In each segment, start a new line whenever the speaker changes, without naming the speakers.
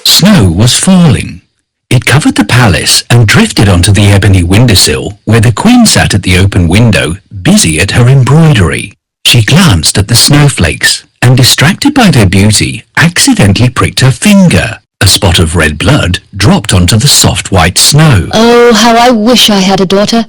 Snow was falling. It covered the palace and drifted onto the ebony windowsill where the Queen sat at the open window, busy at her embroidery. She glanced at the snowflakes and, distracted by their beauty, accidentally pricked her finger. A spot of red blood dropped onto the soft white snow.
Oh, how I wish I had a daughter,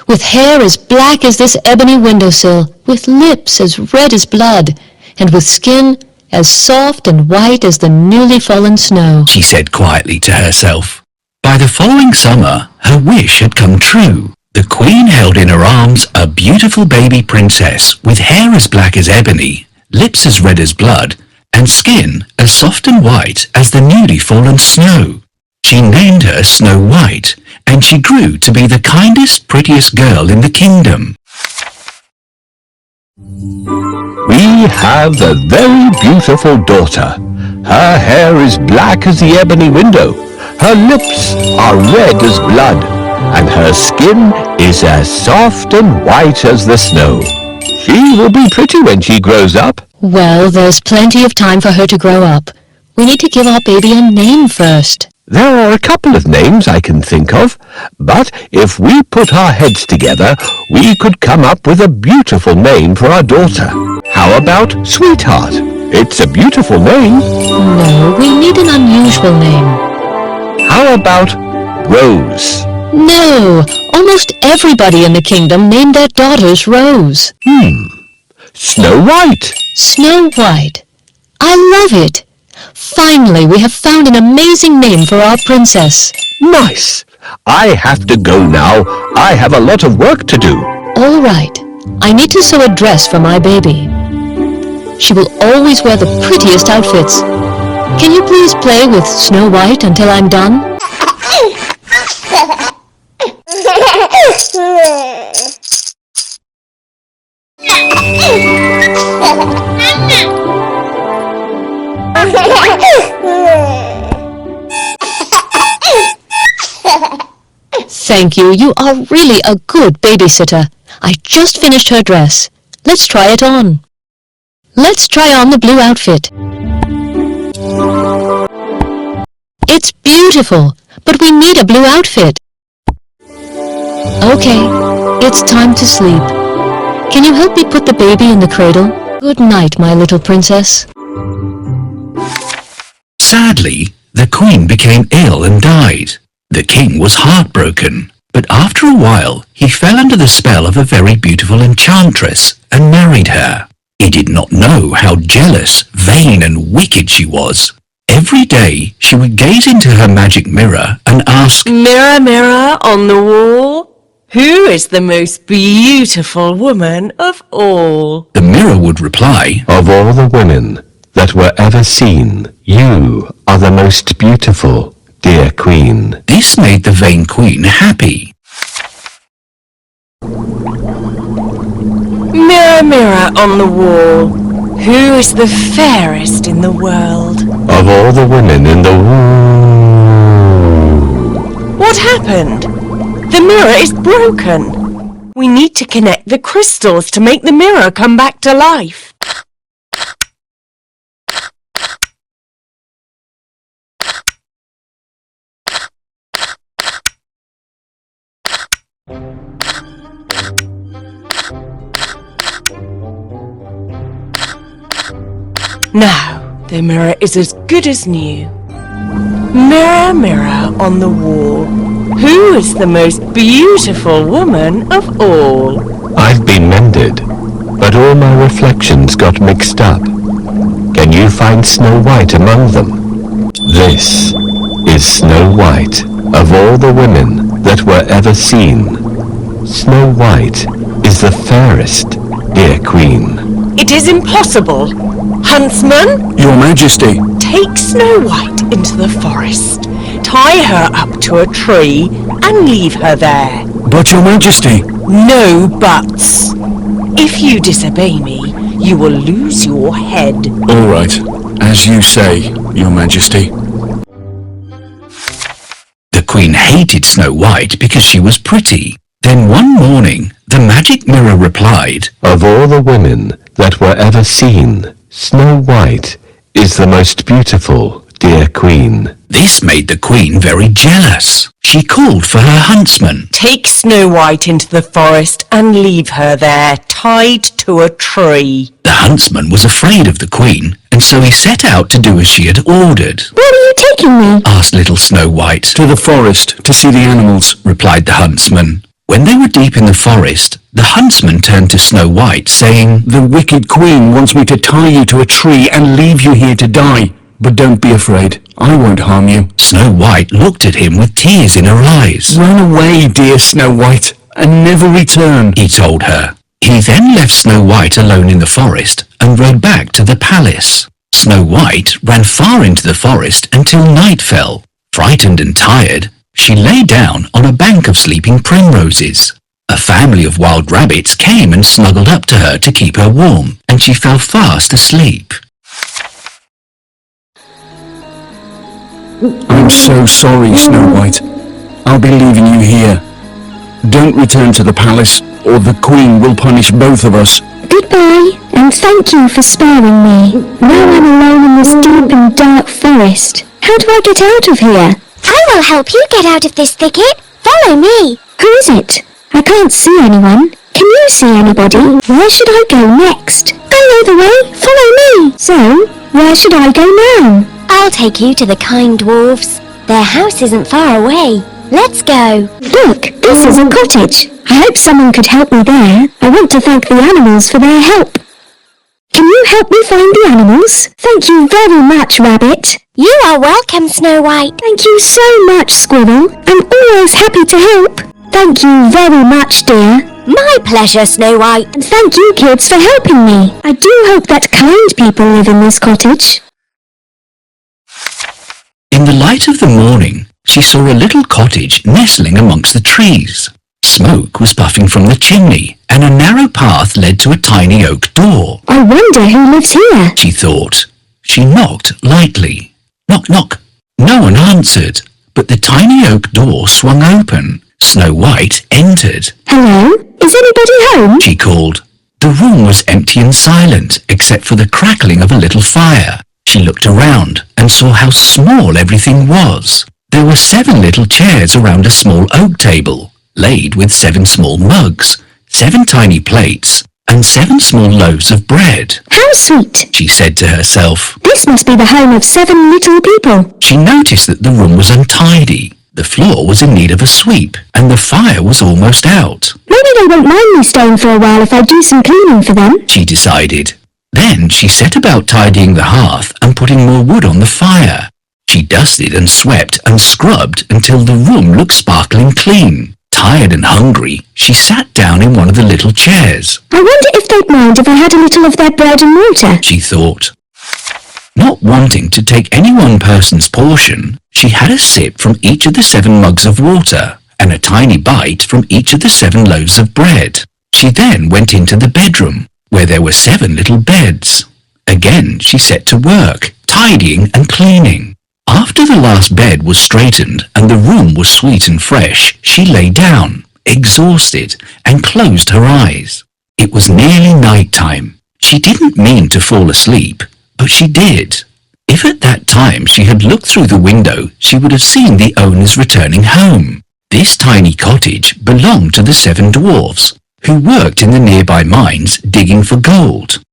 with hair as black as this ebony windowsill, with lips as red as blood, and with skin as soft and white as the newly fallen snow,
she said quietly to herself. By the following summer, her wish had come true. The Queen held in her arms a beautiful baby princess with hair as black as ebony, lips as red as blood, and skin as soft and white as the newly fallen snow. She named her Snow White, and she grew to be the kindest, prettiest girl in the kingdom.
We have a very beautiful daughter. Her hair is black as the ebony window. Her lips are red as blood, and her skin is as soft and white as the snow. She will be pretty when she grows up.
Well, there's plenty of time for her to grow up. We need to give our baby a name first.
There are a couple of names I can think of, but if we put our heads together, we could come up with a beautiful name for our daughter. How about Sweetheart? It's a beautiful name.
No, we need an unusual name.
How about Rose?
No, almost everybody in the kingdom named their daughters Rose.
Snow White.
Snow White. I love it. Finally, we have found an amazing name for our princess.
Nice. I have to go now. I have a lot of work to do.
All right. I need to sew a dress for my baby. She will always wear the prettiest outfits. Can you please play with Snow White until I'm done? Thank you. You are really a good babysitter. I just finished her dress. Let's try it on. Let's try on the blue outfit. It's beautiful, but we need a blue outfit. Okay, it's time to sleep. Can you help me put the baby in the cradle? Good night, my little princess.
Sadly, the Queen became ill and died. The King was heartbroken, but after a while he fell under the spell of a very beautiful enchantress and married her. He did not know how jealous, vain and wicked she was. Every day she would gaze into her magic mirror and ask,
"Mirror, mirror on the wall, who is the most beautiful woman of all?"
The mirror would reply,
Of all the women that were ever seen, you are the most beautiful, dear Queen.
This made the vain Queen happy.
Mirror, mirror on the wall, who is the fairest in the world?
Of all the women in the world.
What happened? The mirror is broken. We need to connect the crystals to make the mirror come back to life. Now, the mirror is as good as new. Mirror, mirror on the wall, who is the most beautiful woman of all?
I've been mended, but all my reflections got mixed up. Can you find Snow White among them? This is Snow White, of all the women that were ever seen. Snow White is the fairest, dear Queen.
It is impossible. Huntsman,
Your Majesty.
take Snow White into the forest, tie her up to a tree and leave her there.
But Your Majesty.
No buts. If you disobey me, you will lose your head.
All right, as you say, Your Majesty. The Queen hated Snow White because she was pretty. Then one morning, the magic mirror replied,
Of all the women that were ever seen, Snow White is the most beautiful, dear Queen.
This made the Queen very jealous. She called for her huntsman.
Take Snow White into the forest and leave her there, tied to a tree.
The huntsman was afraid of the Queen, and so he set out to do as she had ordered.
Where are you taking me?
Asked little Snow White.
To the forest to see the animals,
replied the huntsman. When they were deep in the forest, the huntsman turned to Snow White, saying,
The wicked Queen wants me to tie you to a tree and leave you here to die. But don't be afraid, I won't harm you.
Snow White looked at him with tears in her eyes.
Run away, dear Snow White, and never return,
he told her. He then left Snow White alone in the forest and rode back to the palace. Snow White ran far into the forest until night fell. Frightened and tired, she lay down on a bank of sleeping primroses. A family of wild rabbits came and snuggled up to her to keep her warm, and she fell fast asleep.
I'm so sorry, Snow White. I'll be leaving you here. Don't return to the palace, or the Queen will punish both of us.
Goodbye, and thank you for sparing me. Now I'm alone in this deep and dark forest. How do I get out of here?
I will help you get out of this thicket. Follow me.
Who is it? I can't see anyone. Can you see anybody? Where should I go next? I know the way. Follow me. So, where should I go now?
I'll take you to the kind dwarfs. Their house isn't far away. Let's go.
Look, this is a cottage. I hope someone could help me there. I want to thank the animals for their help. Can you help me find the animals? Thank you very much, Rabbit.
You are welcome, Snow White.
Thank you so much, Squirrel. I'm always happy to help. Thank you very much, dear.
My pleasure, Snow White.
And thank you, kids, for helping me. I do hope that kind people live in this cottage.
In the light of the morning, she saw a little cottage nestling amongst the trees. Smoke was puffing from the chimney, and a narrow path led to a tiny oak door.
I wonder who lives here.
She thought. She knocked lightly. Knock, knock. No one answered, but the tiny oak door swung open. Snow White entered.
Hello? Is anybody home?
She called. The room was empty and silent, except for the crackling of a little fire. She looked around and saw how small everything was. There were 7 little chairs around a small oak table, laid with 7 small mugs, 7 tiny plates, and 7 small loaves of bread.
How sweet,
she said to herself.
This must be the home of 7 little people.
She noticed that the room was untidy. The floor was in need of a sweep, and the fire was almost out.
Maybe they won't mind me staying for a while if I do some cleaning for them,
she decided. Then she set about tidying the hearth and putting more wood on the fire. She dusted and swept and scrubbed until the room looked sparkling clean. Tired and hungry, she sat down in one of the little chairs.
I wonder if they'd mind if I had a little of their bread and water,
she thought. Not wanting to take any one person's portion, she had a sip from each of the 7 mugs of water and a tiny bite from each of the 7 loaves of bread. She then went into the bedroom, where there were 7 little beds. Again she set to work, tidying and cleaning. After the last bed was straightened and the room was sweet and fresh, she lay down, exhausted, and closed her eyes. It was nearly night time. She didn't mean to fall asleep, but she did. If at that time she had looked through the window, she would have seen the owners returning home. This tiny cottage belonged to the 7 dwarfs, who worked in the nearby mines digging for gold.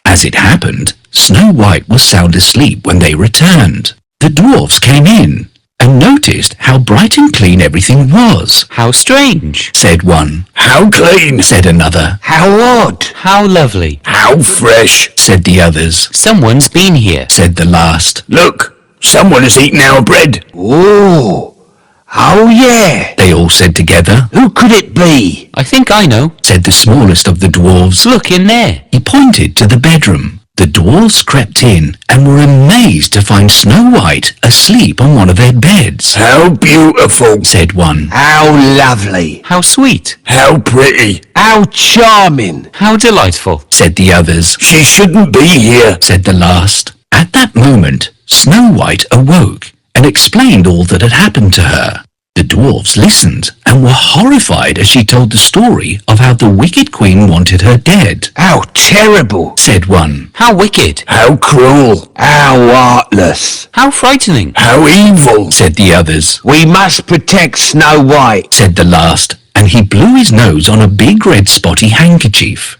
As it happened, Snow White was sound asleep when they returned. The dwarfs came in and noticed how bright and clean everything was.
How strange,
said one.
How clean,
said another.
How odd,
how lovely,
how fresh,
said the others.
Someone's been here,
said the last.
Look, someone has eaten our bread. Oh yeah,
they all said together.
Who could it be?
I think I know,
said the smallest of the dwarves.
Look in there.
He pointed to the bedroom. The dwarves crept in and were amazed to find Snow White asleep on one of their beds.
How beautiful,
said one.
How lovely.
How sweet.
How pretty. How charming.
How delightful,
said the others.
She shouldn't be here,
said the last. At that moment, Snow White awoke and explained all that had happened to her. The dwarfs listened and were horrified as she told the story of how the wicked queen wanted her dead.
How terrible,
Said one.
How wicked.
How cruel!
how heartless.
How frightening.
How evil!
Said the others.
We must protect Snow White.
Said the last, and he blew his nose on a big red spotty handkerchief.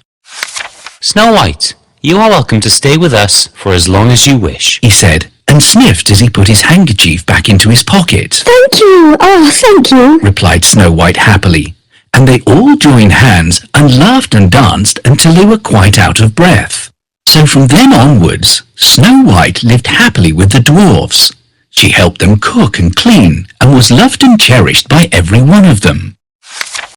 Snow White, you are welcome to stay with us for as long as you wish.
He said, and sniffed as he put his handkerchief back into his pocket.
Thank you. Oh, thank you.
Replied Snow White happily, and they all joined hands and laughed and danced until they were quite out of breath. So from then onwards, Snow White lived happily with the dwarfs. She helped them cook and clean, and was loved and cherished by every one of them.